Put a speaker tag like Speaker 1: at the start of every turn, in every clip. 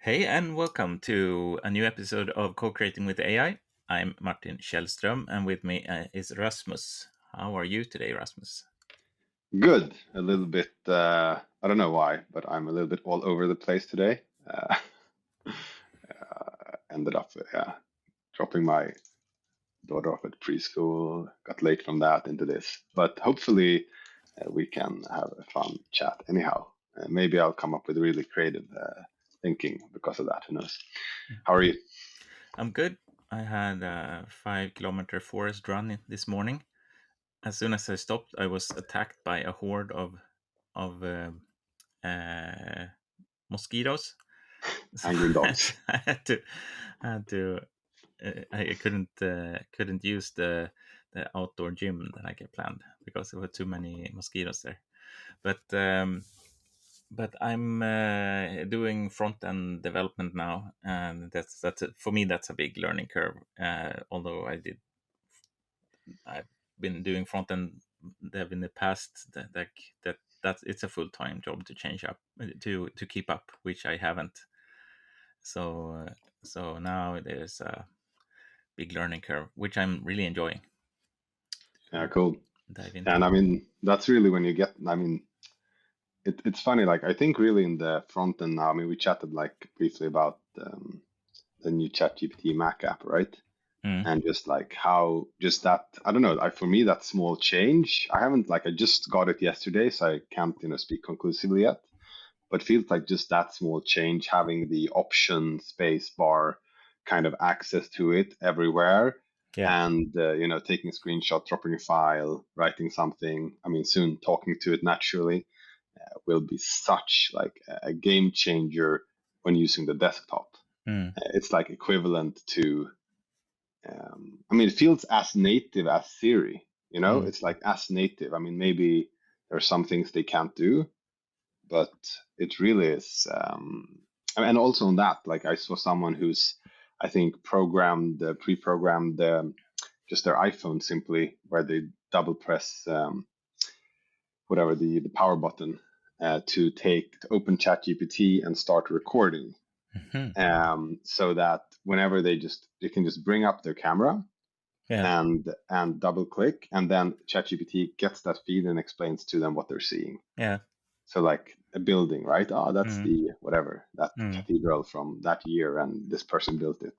Speaker 1: Hey, and welcome to a new episode of Co-Creating with AI. I'm Martin Källström, and with me is Rasmus. How are you today, Rasmus?
Speaker 2: Good. A little bit, I don't know why, but I'm a little bit all over the place today. Ended up dropping my daughter off at preschool, got late from that into this. But hopefully, we can have a fun chat anyhow. Maybe I'll come up with really creative thinking because of that. Who knows? How are you?
Speaker 1: I'm good. I had a 5 kilometer forest run this morning. As soon as I stopped, I was attacked by a horde of uh, mosquitoes. So
Speaker 2: Angry dogs.
Speaker 1: I had to I couldn't use the outdoor gym that I had planned because there were too many mosquitoes there. But I'm doing front end development now, and for me that's a big learning curve. Although I've been doing front end dev in the past, that it's a full time job to change up to keep up, which I haven't. So now there's a big learning curve, which I'm really enjoying
Speaker 2: Yeah,
Speaker 1: to
Speaker 2: cool.
Speaker 1: dive into.
Speaker 2: And I mean, that's really when you get, I mean, it's funny, like I think really in the front end now, I mean, we chatted like briefly about the new chat GPT Mac app, right?
Speaker 1: Mm,
Speaker 2: And just like how just that, I don't know, for me that small change, I haven't like I just got it yesterday, so I can't, speak conclusively yet. But feels like just that small change, having the option space bar kind of access to it everywhere,
Speaker 1: yeah,
Speaker 2: and taking a screenshot, dropping a file, writing something. I mean, soon talking to it naturally will be such like a game changer when using the desktop.
Speaker 1: mm,
Speaker 2: It's like equivalent to, I mean, it feels as native as Siri.
Speaker 1: mm,
Speaker 2: It's like as native. I mean, maybe there are some things they can't do, but it really is. And also on that, like I saw someone who's, I think, pre-programmed just their iPhone simply where they double press whatever the power button to open ChatGPT and start recording,
Speaker 1: mhm,
Speaker 2: so that whenever they can just bring up their camera
Speaker 1: yeah,
Speaker 2: and double click, and then ChatGPT gets that feed and explains to them what they're seeing.
Speaker 1: yeah,
Speaker 2: So like a building, right? Oh, that's
Speaker 1: mm,
Speaker 2: the whatever, that
Speaker 1: mm,
Speaker 2: cathedral from that year, and this person built it.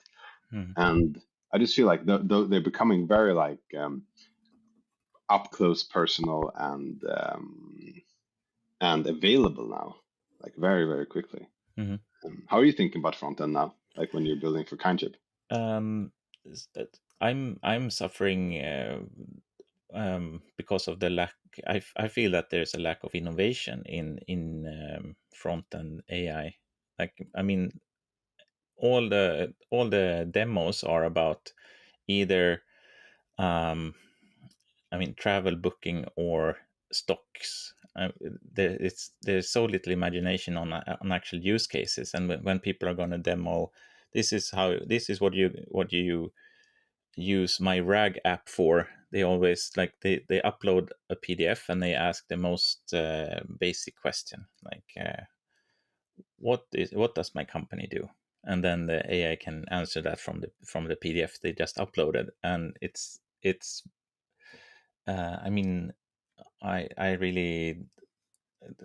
Speaker 1: mm,
Speaker 2: And I just feel like they're becoming very like up close, personal, and available now, like very very quickly.
Speaker 1: mhm.
Speaker 2: How are you thinking about front end now? Like when you're building for Kindship?
Speaker 1: I'm suffering because of the lack. I feel that there's a lack of innovation in front end AI. Like I mean, all the demos are about either um, travel booking or stocks. There's so little imagination on actual use cases, and when people are going to demo, this is what you use my rag app for. They always like they upload a PDF and they ask the most basic question like what does my company do, and then the AI can answer that from the PDF they just uploaded, and it's I mean I really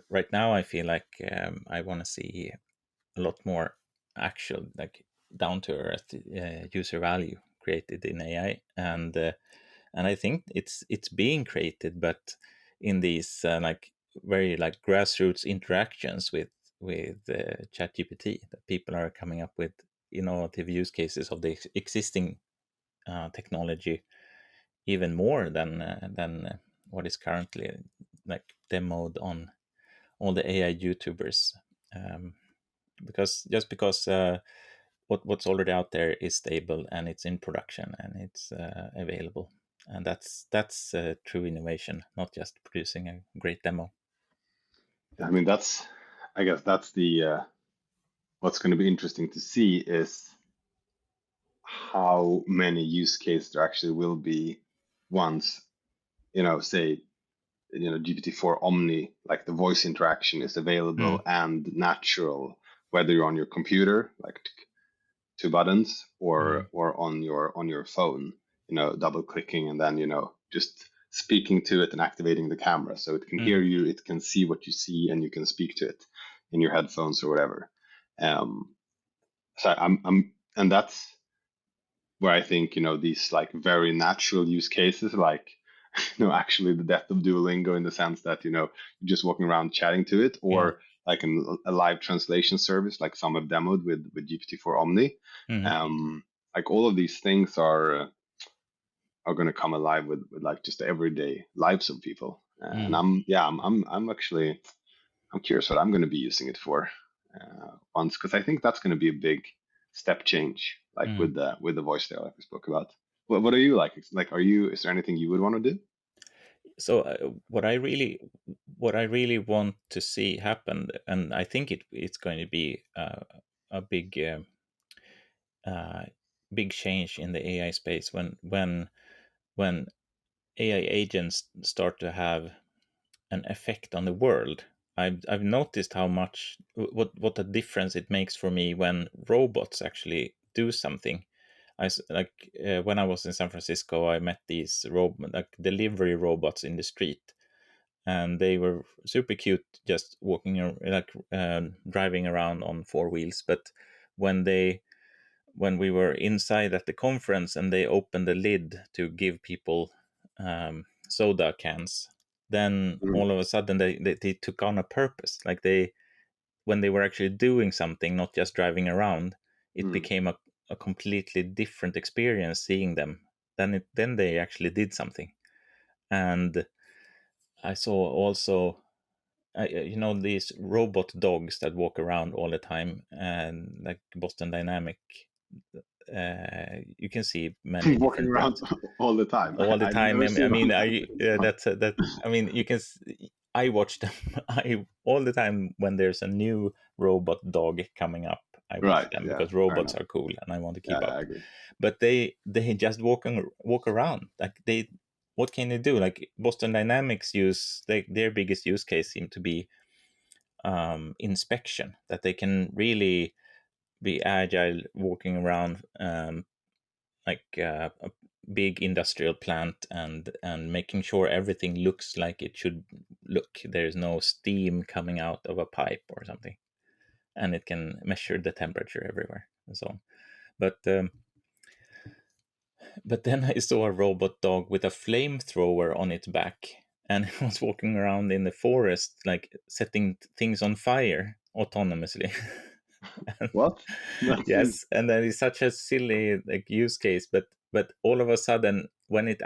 Speaker 1: right now I feel like I want to see a lot more actual like down to earth user value created in AI, and I think it's being created, but in these like very like grassroots interactions with ChatGPT, that people are coming up with innovative use cases of the existing technology even more than what is currently like demoed on all the AI YouTubers. Um, because what's already out there is stable and it's in production and it's available, and that's true innovation, not just producing a great demo.
Speaker 2: I mean, I guess that's the what's going to be interesting to see is how many use cases there actually will be once, say, GPT-4 Omni, like the voice interaction is available
Speaker 1: Mm,
Speaker 2: and natural, whether you're on your computer, like two buttons,
Speaker 1: mm,
Speaker 2: or on your phone, double clicking and then just speaking to it and activating the camera so it can
Speaker 1: mm,
Speaker 2: hear you, it can see what you see, and you can speak to it in your headphones or whatever. So and that's where I think these like very natural use cases, like actually the death of Duolingo, in the sense that you're just walking around chatting to it,
Speaker 1: yeah,
Speaker 2: or like a live translation service, like some have demoed with GPT-4 Omni.
Speaker 1: mm,
Speaker 2: Like all of these things are going to come alive with like just the everyday lives of people. And
Speaker 1: mm,
Speaker 2: I'm actually I'm curious what I'm going to be using it for once, because I think that's going to be a big step change, like
Speaker 1: mm.
Speaker 2: with the voice there, like we spoke about. What are you like? Like, is there anything you would want to do?
Speaker 1: So what I really want to see happen, and I think it's going to be a uh, big change in the AI space when AI agents start to have an effect on the world. I've noticed how much what a difference it makes for me when robots actually do something. When I was in San Francisco, I met these like delivery robots in the street, and they were super cute, just driving around on four wheels. But when they when we were inside at the conference and they opened the lid to give people soda cans, then
Speaker 2: Mhm.
Speaker 1: all of a sudden they took on a purpose. Like when they were actually doing something, not just driving around, it
Speaker 2: Mhm.
Speaker 1: became a completely different experience seeing them. Then they actually did something. And I saw also these robot dogs that walk around all the time, and like Boston Dynamic, you can see many
Speaker 2: Walking
Speaker 1: different
Speaker 2: around
Speaker 1: brands
Speaker 2: all the time.
Speaker 1: all the
Speaker 2: I've
Speaker 1: time.
Speaker 2: never
Speaker 1: I
Speaker 2: seen
Speaker 1: mean,
Speaker 2: one.
Speaker 1: I that's that. I mean, I watch them. I all the time when there's a new robot dog coming up. I watch
Speaker 2: Right.
Speaker 1: them
Speaker 2: Yeah.
Speaker 1: because
Speaker 2: Fair
Speaker 1: robots
Speaker 2: enough.
Speaker 1: are cool and I want to
Speaker 2: Yeah,
Speaker 1: keep
Speaker 2: I
Speaker 1: up.
Speaker 2: agree.
Speaker 1: But they just walk around like they. What can they do? Like Boston Dynamics their biggest use case seem to be inspection. That they can really be agile walking around like a big industrial plant and making sure everything looks like it should look. There's no steam coming out of a pipe or something, and it can measure the temperature everywhere and so on. But then I saw a robot dog with a flamethrower on its back, and it was walking around in the forest like setting things on fire autonomously.
Speaker 2: What? That's in.
Speaker 1: Yes, and that is such a silly like use case, but all of a sudden when it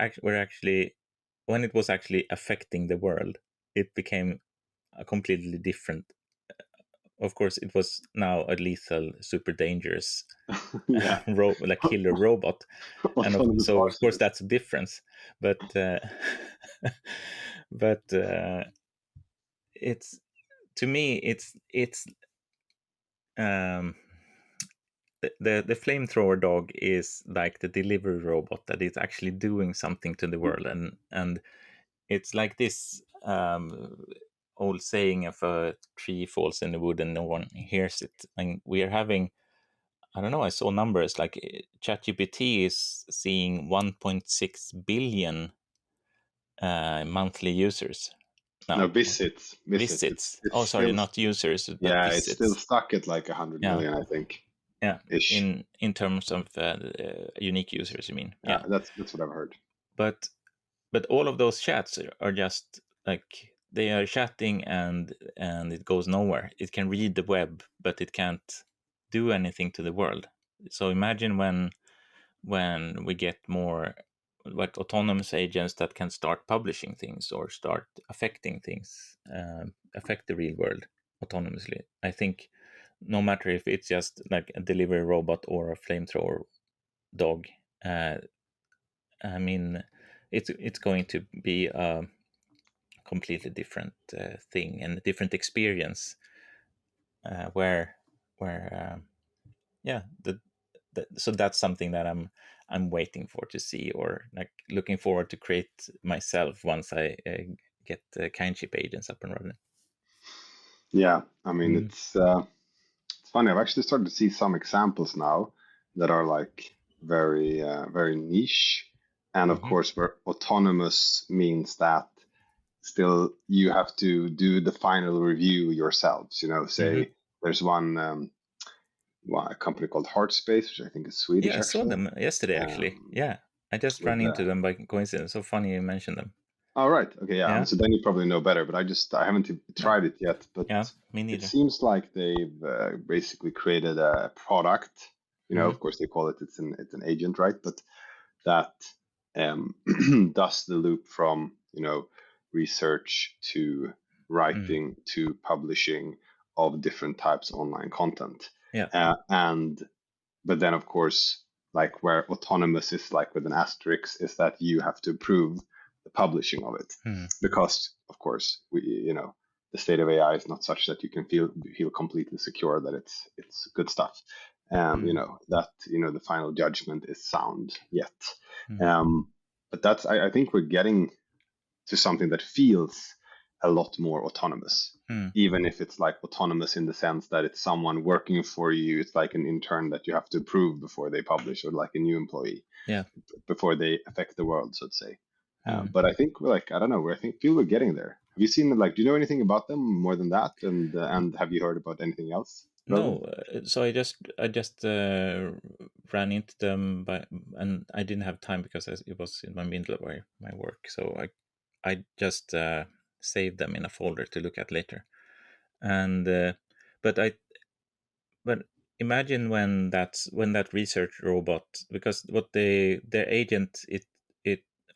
Speaker 1: was actually affecting the world, it became a completely different. Of course, it was now a lethal, super dangerous
Speaker 2: Yeah.
Speaker 1: like killer robot, and
Speaker 2: Autonomous
Speaker 1: so of course
Speaker 2: arsonist.
Speaker 1: that's a difference. But but it's to me it's um the flamethrower dog is like the delivery robot that is actually doing something to the world, and it's like this old saying: if a tree falls in the wood and no one hears it. And we are having, I don't know, I saw numbers like ChatGPT is seeing 1.6 billion monthly users
Speaker 2: No,
Speaker 1: now.
Speaker 2: visits. Visits.
Speaker 1: Visits,
Speaker 2: It's
Speaker 1: oh sorry,
Speaker 2: still.
Speaker 1: not users but
Speaker 2: Yeah, it's still
Speaker 1: visits.
Speaker 2: stuck at like 100
Speaker 1: Yeah,
Speaker 2: million, I think,
Speaker 1: yeah,
Speaker 2: ish.
Speaker 1: in terms of unique users, you mean?
Speaker 2: Yeah,
Speaker 1: Yeah.
Speaker 2: that's what I've heard.
Speaker 1: but but all of those chats are just like they are chatting and it goes nowhere. It can read the web but it can't do anything to the world. So imagine when we get more like autonomous agents that can start publishing things or start affecting things, affect the real world autonomously. I think no matter if it's just like a delivery robot or a flamethrower dog, uh, I mean, it's going to be a completely different thing and a different experience, where yeah, so that's something that I'm waiting for to see, or like looking forward to create myself once I get kindship agents up and running.
Speaker 2: Yeah, I mean
Speaker 1: Mm,
Speaker 2: it's funny. I've actually started to see some examples now that are like very niche, and of
Speaker 1: Hmm.
Speaker 2: course, where autonomous means that still you have to do the final review yourselves. You know,
Speaker 1: Hmm.
Speaker 2: say there's one a company called Heartspace, which I think is Swedish
Speaker 1: Yeah, I saw
Speaker 2: actually.
Speaker 1: them yesterday actually.
Speaker 2: Um,
Speaker 1: Yeah, I just
Speaker 2: with
Speaker 1: ran into
Speaker 2: the
Speaker 1: them by coincidence. So funny you mentioned them.
Speaker 2: All right, okay, yeah.
Speaker 1: Yeah.
Speaker 2: So then you probably know better, but I haven't
Speaker 1: No.
Speaker 2: tried it yet. But
Speaker 1: Yeah, me
Speaker 2: it
Speaker 1: neither.
Speaker 2: seems like they've basically created a product. You know,
Speaker 1: Hmm.
Speaker 2: of course they call it it's an agent, right? But that um, does the loop from research to
Speaker 1: Mm.
Speaker 2: writing to publishing of different types of online content.
Speaker 1: Yeah.
Speaker 2: And but then of course, like where autonomous is like with an asterisk, is that you have to approve the publishing of it,
Speaker 1: Mm.
Speaker 2: because of course the state of AI is not such that you can feel completely secure that it's good stuff.
Speaker 1: Mm.
Speaker 2: That the final judgment is sound yet.
Speaker 1: Mm.
Speaker 2: But I think we're getting to something that feels a lot more autonomous,
Speaker 1: Mm.
Speaker 2: even if it's like autonomous in the sense that it's someone working for you. It's like an intern that you have to approve before they publish, or like a new employee
Speaker 1: Yeah.
Speaker 2: before they affect the world, so to say.
Speaker 1: Mm.
Speaker 2: But I think we're like, I don't know, I think feel we're getting there. Have you seen them? Like, do you know anything about them more than that? And have you heard about anything else
Speaker 1: No,
Speaker 2: relevant?
Speaker 1: so I just ran into them, and I didn't have time because it was in my middle of my work. So I just saved them in a folder to look at later. And but I but imagine when that research robot, because what their agent, it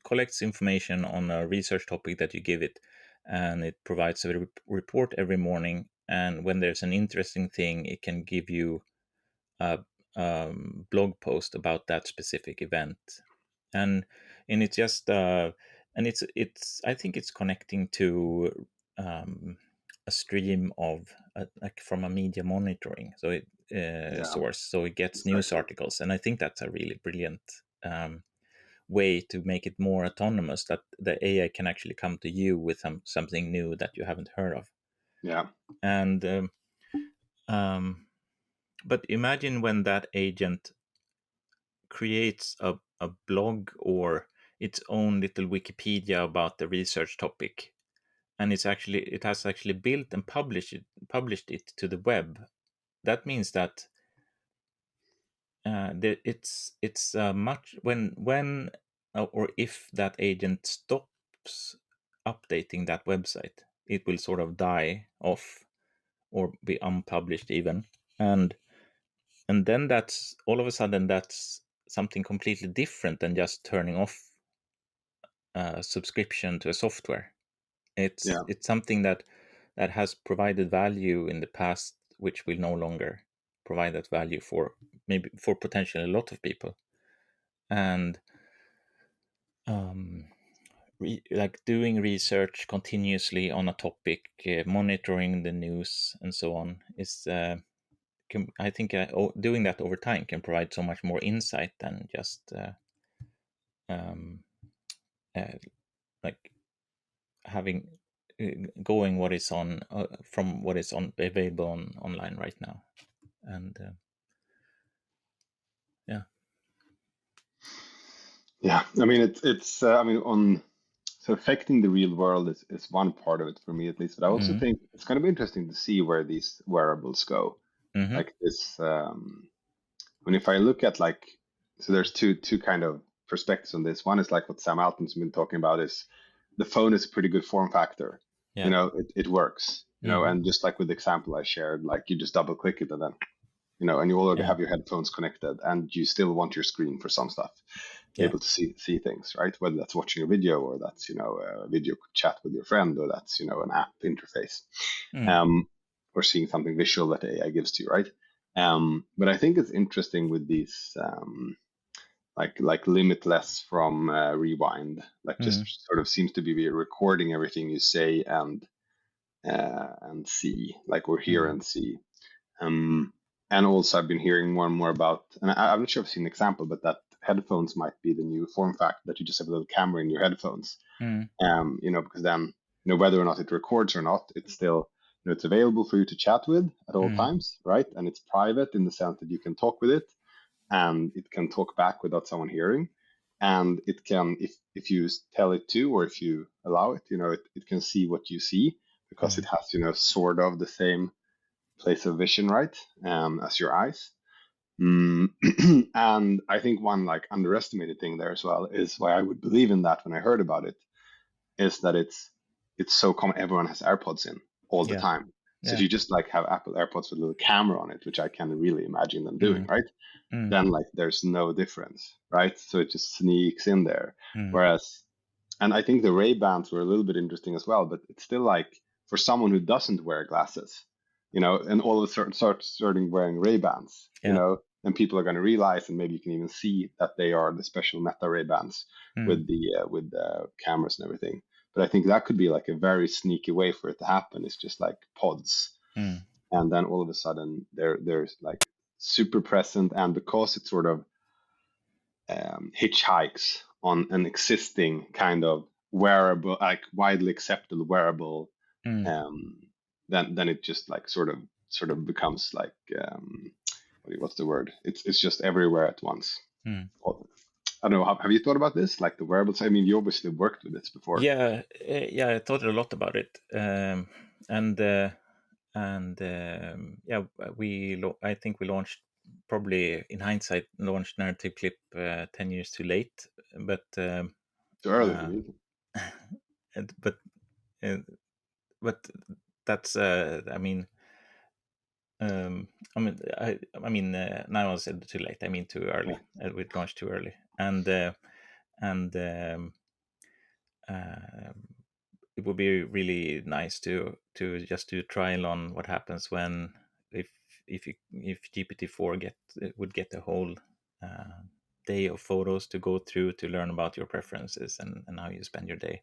Speaker 1: collects information on a research topic that you give it, and it provides a report every morning. And when there's an interesting thing, it can give you a blog post about that specific event. and and it's just and it's I think it's connecting to a stream of like from a media monitoring
Speaker 2: Yeah,
Speaker 1: source, so it gets news
Speaker 2: exactly.
Speaker 1: articles. And I think that's a really brilliant way to make it more autonomous, that the AI can actually come to you with something new that you haven't heard of.
Speaker 2: Yeah,
Speaker 1: And um, but imagine when that agent creates a blog or its own little Wikipedia about the research topic, and it has actually built and published it to the web. That means that it's much when or if that agent stops updating that website, it will sort of die off or be unpublished even. And and then that's all of a sudden that's something completely different than just turning off subscription to a software. It's
Speaker 2: yeah,
Speaker 1: it's something that has provided value in the past, which will no longer provide that value for maybe for potentially a lot of people. And um, like doing research continuously on a topic, monitoring the news, and so on is. I think doing that over time can provide so much more insight than just um, uh, like having going what is on from what is on available online right now. And yeah.
Speaker 2: yeah. I mean, it's I mean, on so affecting the real world is one part of it for me at least. But I also
Speaker 1: Mm-hmm.
Speaker 2: think it's going to be interesting to see where these wearables go.
Speaker 1: Mm-hmm.
Speaker 2: Like this, I mean, if I look at like, so there's two kind of perspectives on this. One is like what Sam Altman's been talking about is the phone is a pretty good form factor.
Speaker 1: Yeah.
Speaker 2: It works.
Speaker 1: Mm-hmm.
Speaker 2: And just like with the example I shared, like you just double click it and then and you already
Speaker 1: Yeah.
Speaker 2: have your headphones connected, and you still want your screen for some stuff,
Speaker 1: Yeah.
Speaker 2: able to see things, right? Whether that's watching a video, or that's a video chat with your friend, or that's an app interface,
Speaker 1: Mm.
Speaker 2: um, or seeing something visual that AI gives to you, right? But I think it's interesting with these like limitless from rewind, like
Speaker 1: Mm.
Speaker 2: just sort of seems to be recording everything you say and see, like or hear
Speaker 1: Mm.
Speaker 2: and see. Um, and also, I've been hearing more and more about, and I'm not sure if I've seen an example, but that headphones might be the new form factor, that you just have a little camera in your headphones.
Speaker 1: Mm.
Speaker 2: Because then, whether or not it records or not, it's still it's available for you to chat with at all
Speaker 1: Mm.
Speaker 2: times, right? And it's private in the sense that you can talk with it and it can talk back without someone hearing. And it can, if you tell it to, or if you allow it, it can see what you see because it
Speaker 1: Mm.
Speaker 2: has, sort of the same place of vision, right? As your eyes. Mm. And I think one like underestimated thing there as well is why I would believe in that when I heard about it is that it's so common. Everyone has AirPods in all the
Speaker 1: Yeah.
Speaker 2: time. So if
Speaker 1: Yeah.
Speaker 2: you just like have Apple AirPods with a little camera on it, which I can really imagine them doing,
Speaker 1: Mm.
Speaker 2: right?
Speaker 1: Mm.
Speaker 2: Then like there's no difference, right? So it just sneaks in there.
Speaker 1: Mm.
Speaker 2: Whereas, and I think the Ray Bans were a little bit interesting as well, but it's still like for someone who doesn't wear glasses, and all of a sudden starting wearing Ray Bans,
Speaker 1: Yeah.
Speaker 2: then people are going to realize, and maybe you can even see that they are the special Meta Ray Bans
Speaker 1: Mm.
Speaker 2: with the cameras and everything. But I think that could be like a very sneaky way for it to happen. It's just like pods,
Speaker 1: Mm.
Speaker 2: and then all of a sudden there's like super present, and because it's sort of hitchhikes on an existing kind of wearable, like widely accepted wearable,
Speaker 1: Mm.
Speaker 2: um, then it just like sort of becomes like what's the word? It's just everywhere at once.
Speaker 1: Mm.
Speaker 2: I don't know. Have you thought about this? Like the wearables? I mean, you obviously worked with this before.
Speaker 1: Yeah. Yeah. I thought a lot about it. And yeah, I think we launched, probably in hindsight, launched Narrative Clip 10 years too late. But
Speaker 2: Too early,
Speaker 1: uh,
Speaker 2: maybe.
Speaker 1: and- but uh, but that's I mean, now I said too late. I mean, too
Speaker 2: Yeah.
Speaker 1: early. We launched too early, and uh, it would be really nice to just do a trial on what happens when, if if GPT-4 would get a whole uh, day of photos to go through to learn about your preferences and how you spend your day,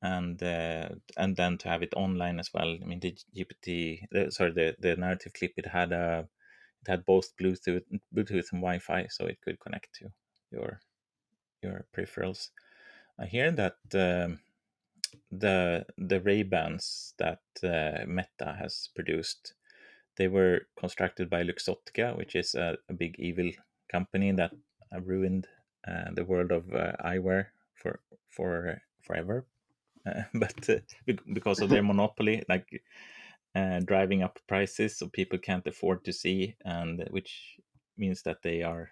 Speaker 1: and then to have it online as well. I mean, the GPT, the narrative clip, it had both Bluetooth and Wi-Fi, so it could connect to your your peripherals. I hear that the Ray Bans that Meta has produced, they were constructed by Luxottica, which is a big evil company that ruined the world of eyewear for forever. But because of their monopoly, like driving up prices, so people can't afford to see, and which means that they are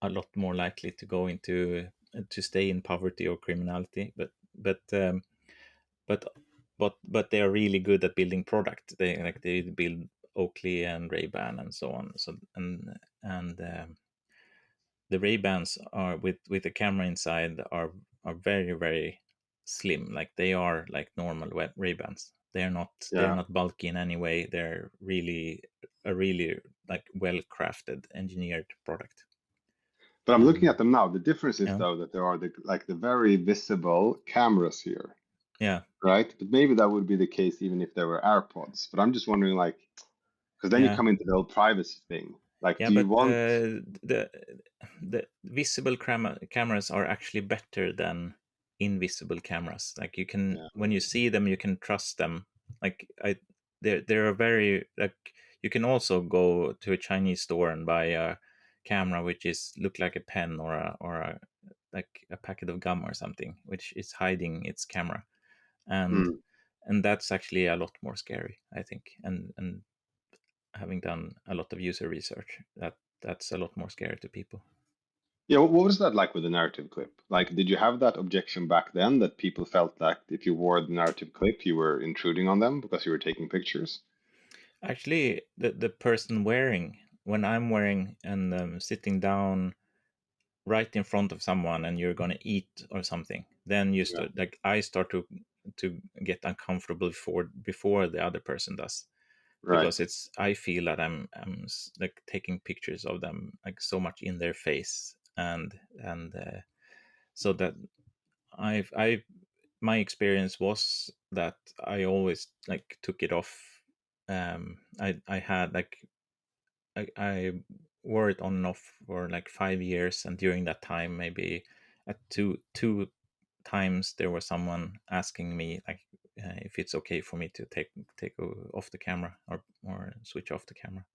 Speaker 1: a lot more likely to go into to stay in poverty or criminality. But but they are really good at building product. They build Oakley and Ray-Ban and so on. So and the Ray-Bans are with the camera inside are very very slim. Like they are like normal Ray-Bans. They're
Speaker 2: Yeah.
Speaker 1: not bulky in any way. They're really a really like well crafted engineered product.
Speaker 2: But I'm looking at
Speaker 1: And
Speaker 2: them now. The difference is
Speaker 1: yeah,
Speaker 2: though that there are the very visible cameras here,
Speaker 1: yeah,
Speaker 2: right? But maybe that would be the case even if there were AirPods. But I'm just wondering, like, because then you
Speaker 1: yeah.
Speaker 2: come into the whole privacy thing. Like,
Speaker 1: Yeah,
Speaker 2: do you
Speaker 1: but
Speaker 2: want?
Speaker 1: the visible cameras are actually better than invisible cameras. Like you can,
Speaker 2: Yeah.
Speaker 1: when you see them, you can trust them. Like they're a very like, you can also go to a Chinese store and buy a camera which is look like a pen or a like a packet of gum or something, which is hiding its camera, and
Speaker 2: Hmm.
Speaker 1: that's actually a lot more scary, I think. And having done a lot of user research, that's a lot more scary to people.
Speaker 2: Yeah. What was that like with the narrative clip? Like, did you have that objection back then that people felt like if you wore the narrative clip, you were intruding on them because you were taking pictures?
Speaker 1: Actually, the person wearing, when I'm wearing and sitting down right in front of someone and you're gonna eat or something, then you
Speaker 2: Yeah.
Speaker 1: start like I start to get uncomfortable before the other person does,
Speaker 2: Right.
Speaker 1: because it's I feel that like taking pictures of them like so much in their face, and so that I my experience was that I always like took it off. I had like I wore it on and off for like 5 years, and during that time, maybe at two times there was someone asking me like, if it's okay for me to off the camera, or switch off the camera.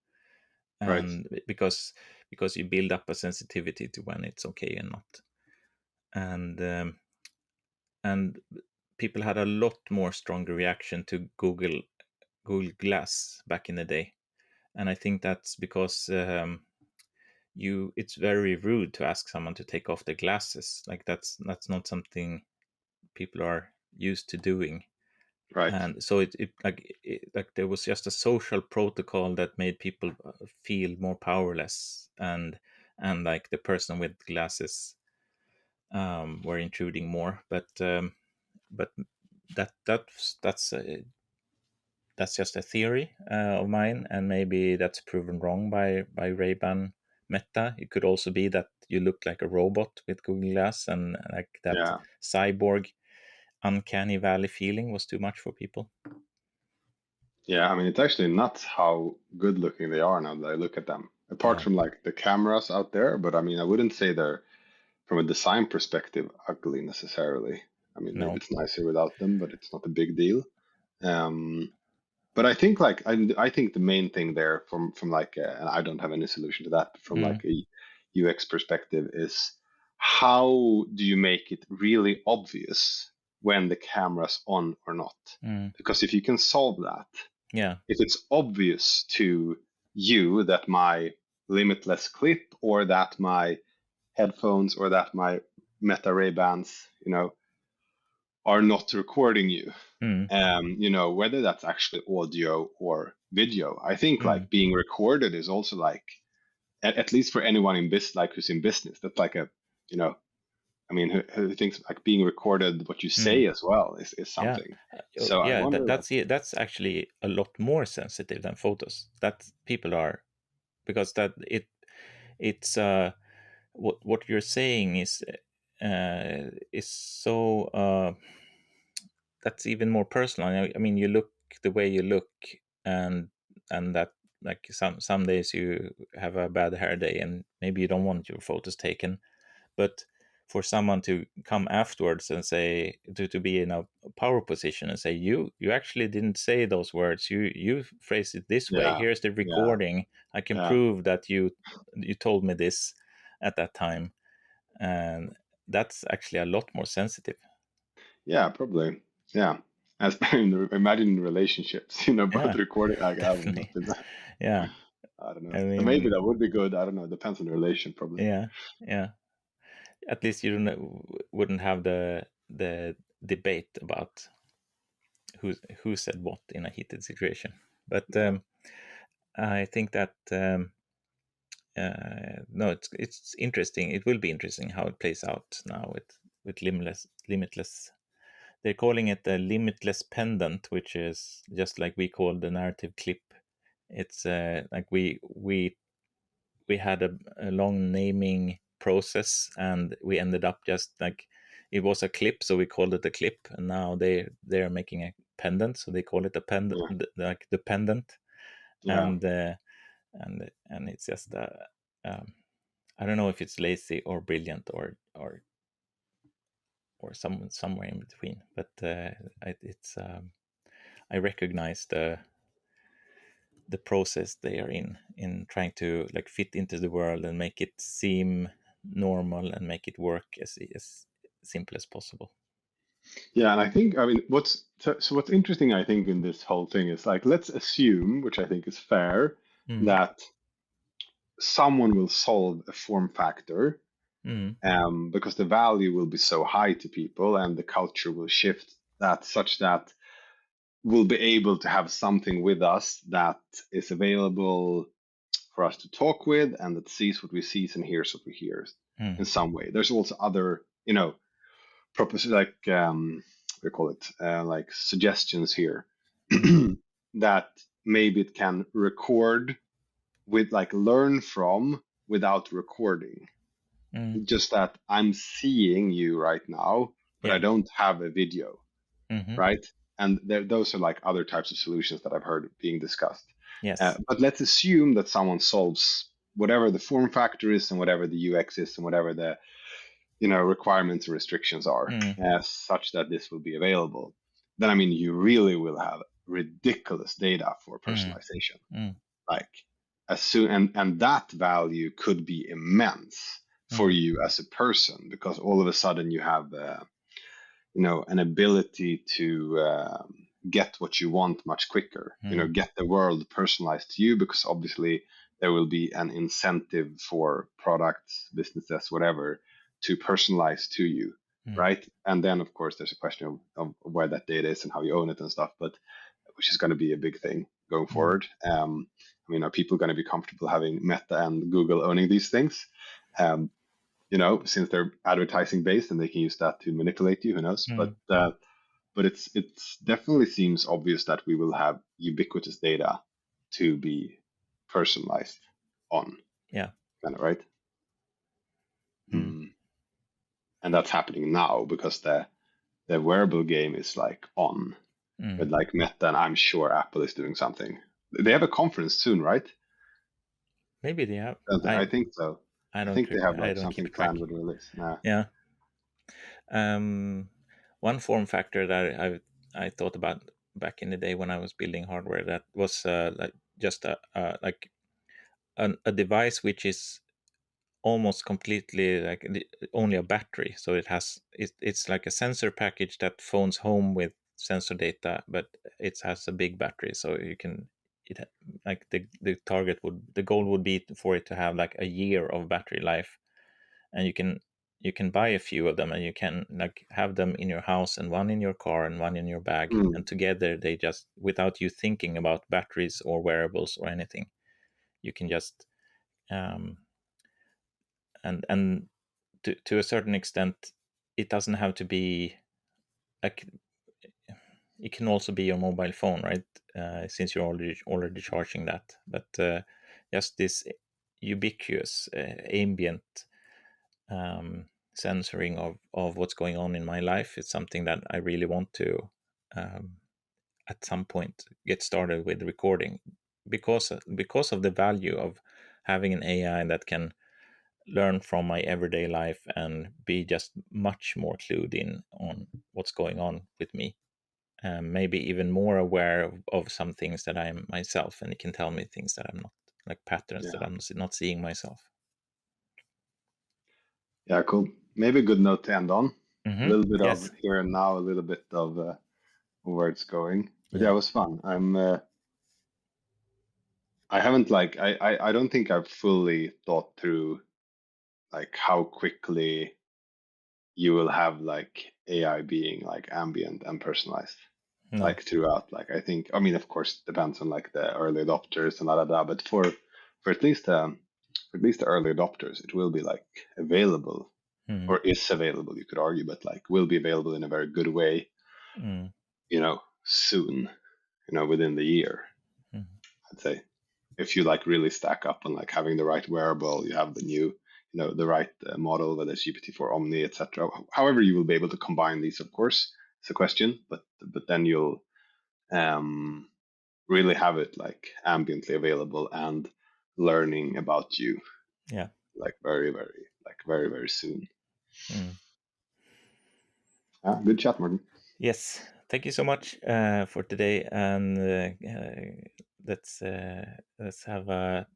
Speaker 2: Right.
Speaker 1: And because you build up a sensitivity to when it's okay and not. And um, and people had a lot more stronger reaction to Google Glass back in the day. And I think that's because it's very rude to ask someone to take off their glasses. Like that's not something people are used to doing.
Speaker 2: Right.
Speaker 1: And so like there was just a social protocol that made people feel more powerless, and like the person with glasses were intruding more. But that's just a theory of mine, and maybe that's proven wrong by Ray-Ban Meta. It could also be that you look like a robot with Google Glass, and like that
Speaker 2: Yeah.
Speaker 1: cyborg uncanny valley feeling was too much for people.
Speaker 2: Yeah. I mean, it's actually nuts how good looking they are now that I look at them. Apart
Speaker 1: Yeah.
Speaker 2: from like the cameras out there, but I mean, I wouldn't say they're from a design perspective ugly necessarily. I mean, maybe
Speaker 1: No.
Speaker 2: it's nicer without them, but it's not a big deal. Um, but I think like I think the main thing there from like and I don't have any solution to that, but from
Speaker 1: Mm,
Speaker 2: like a UX perspective is how do you make it really obvious when the camera's on or not?
Speaker 1: mm,
Speaker 2: Because if you can solve that,
Speaker 1: yeah.
Speaker 2: if it's obvious to you that my limitless clip or that my headphones or that my Meta Ray Bans, are not recording you,
Speaker 1: Mm,
Speaker 2: whether that's actually audio or video. I think
Speaker 1: mm,
Speaker 2: like being recorded is also like, at least for anyone in business, like who's in business, that's like you know, I mean, who thinks like being recorded, what you
Speaker 1: mm.
Speaker 2: say as well is
Speaker 1: Yeah.
Speaker 2: something. So I
Speaker 1: Yeah,
Speaker 2: wonder, like,
Speaker 1: that's it. That's actually a lot more sensitive than photos. That people are, because that it's what you're saying is so that's even more personal. I mean, you look the way you look, and that, like, some days you have a bad hair day, and maybe you don't want your photos taken. But for someone to come afterwards and say, to be in a power position and say, you actually didn't say those words, you phrased it this way,
Speaker 2: yeah,
Speaker 1: here's the
Speaker 2: yeah,
Speaker 1: recording, I can
Speaker 2: yeah,
Speaker 1: prove that you told me this at that time. And that's actually a lot more sensitive.
Speaker 2: yeah, probably, yeah. As imagine relationships, both
Speaker 1: Yeah.
Speaker 2: recording. Like, I would not
Speaker 1: Definitely.
Speaker 2: be that.
Speaker 1: Yeah.
Speaker 2: I don't know.
Speaker 1: I
Speaker 2: Maybe
Speaker 1: mean,
Speaker 2: that would be good. I don't know. It depends on the relation, probably.
Speaker 1: yeah. Yeah. At least you wouldn't have the debate about who said what in a heated situation. But
Speaker 2: Yeah.
Speaker 1: I think that no, it's interesting. It will be interesting how it plays out now with limitless. They're calling it a limitless pendant, which is just like we call the narrative clip. It's like we had a long naming process, and we ended up just like, it was a clip, so we called it a clip, and now they're making a pendant, so they call it a pendant,
Speaker 2: Yeah.
Speaker 1: like the pendant.
Speaker 2: Yeah.
Speaker 1: And uh, and and it's just um, I don't know if it's lazy or brilliant or somewhere in between, but it's I recognize the process they are in trying to like fit into the world and make it seem normal and make it work as simple as possible.
Speaker 2: Yeah. And I think, I mean, what's interesting, I think, in this whole thing is like, let's assume, which I think is fair,
Speaker 1: Mm,
Speaker 2: that someone will solve a form factor,
Speaker 1: mm,
Speaker 2: because the value will be so high to people and the culture will shift that such that we'll be able to have something with us that is available for us to talk with and that sees what we see and hears what we hear in
Speaker 1: mm,
Speaker 2: some way. There's also other, propositions like, we call it like suggestions here
Speaker 1: mm,
Speaker 2: that maybe it can record with, like, learn from without recording.
Speaker 1: mm,
Speaker 2: Just that I'm seeing you right now, but I
Speaker 1: yeah.
Speaker 2: don't have a video,
Speaker 1: Hmm.
Speaker 2: right? And those are like other types of solutions that I've heard being discussed.
Speaker 1: Yes.
Speaker 2: But let's assume that someone solves whatever the form factor is and whatever the UX is and whatever the requirements and restrictions are,
Speaker 1: Mm,
Speaker 2: such that this will be available. then I mean you really will have ridiculous data for
Speaker 1: Mm,
Speaker 2: personalization.
Speaker 1: mm,
Speaker 2: Like as soon and that value could be immense for
Speaker 1: mm,
Speaker 2: you as a person because all of a sudden you have an ability to get what you want much quicker.
Speaker 1: mm,
Speaker 2: Get the world personalized to you because obviously there will be an incentive for products, businesses, whatever, to personalize to you,
Speaker 1: mm,
Speaker 2: right? And then of course there's a question of where that data is and how you own it and stuff, but which is going to be a big thing going
Speaker 1: mm,
Speaker 2: forward. I mean, are people going to be comfortable having Meta and Google owning these things? Um, since they're advertising based and they can use that to manipulate you, who knows?
Speaker 1: mm.
Speaker 2: But it's definitely seems obvious that we will have ubiquitous data to be personalized on,
Speaker 1: Yeah.
Speaker 2: kind of right.
Speaker 1: Mm,
Speaker 2: Mm. And that's happening now because the wearable game is like on
Speaker 1: mm.
Speaker 2: with like Meta, and I'm sure Apple is doing something. They have a conference soon, right?
Speaker 1: Maybe they have.
Speaker 2: I think so. I think they have
Speaker 1: I
Speaker 2: like
Speaker 1: don't
Speaker 2: something
Speaker 1: keep track.
Speaker 2: planned with the release. Nah.
Speaker 1: Yeah. Um, One form factor that I thought about back in the day when I was building hardware, that was like just like a device which is almost completely like only a battery. So it's like a sensor package that phones home with sensor data, but it has a big battery, so you can like the goal would be for it to have like a year of battery life, and you can buy a few of them and you can like have them in your house and one in your car and one in your bag,
Speaker 2: Mm.
Speaker 1: and together they just, without you thinking about batteries or wearables or anything, you can just um, and to a certain extent, it doesn't have to be like, it can also be your mobile phone, right? Since you're already charging that, but just this ubiquitous ambient censoring of what's going on in my life is something that I really want to um, at some point get started with recording, because of the value of having an AI that can learn from my everyday life and be just much more clued in on what's going on with me. Maybe even more aware of some things that I am myself, and it can tell me things that I'm not, like patterns that
Speaker 2: Yeah.
Speaker 1: I'm not seeing myself.
Speaker 2: Yeah. Cool. Maybe a good note to end on. A little bit of
Speaker 1: Yes.
Speaker 2: here and now, a little bit of where it's going. But yeah,
Speaker 1: Yeah.
Speaker 2: it was fun. I haven't like I don't think I've fully thought through like how quickly you will have like AI being like ambient and personalized
Speaker 1: No.
Speaker 2: like throughout. Like I think, I mean, of course, it depends on like the early adopters and da da da. But for at least the early adopters, it will be like available
Speaker 1: Mm,
Speaker 2: or is available. You could argue, but like will be available in a very good way.
Speaker 1: mm,
Speaker 2: Soon. Within the year,
Speaker 1: mm.
Speaker 2: I'd say. If you like really stack up on like having the right wearable, you have the new, the right model, whether it's GPT-4 Omni, etc. However, you will be able to combine these, of course, it's a question, but then you'll um, really have it like ambiently available and learning about you
Speaker 1: Yeah.
Speaker 2: like very, very, very soon.
Speaker 1: Mm.
Speaker 2: Good chat, Martin.
Speaker 1: Yes. Thank you so much for today, and let's have a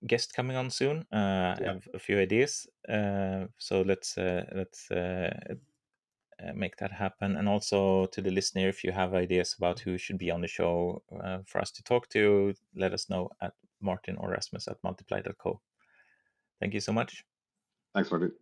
Speaker 1: guest coming on soon. I
Speaker 2: Yeah,
Speaker 1: have a few ideas, so let's make that happen. And also to the listener, if you have ideas about who should be on the show for us to talk to, let us know at Martin or Rasmus at multiply.co. Thank you so much.
Speaker 2: thanks, Martin.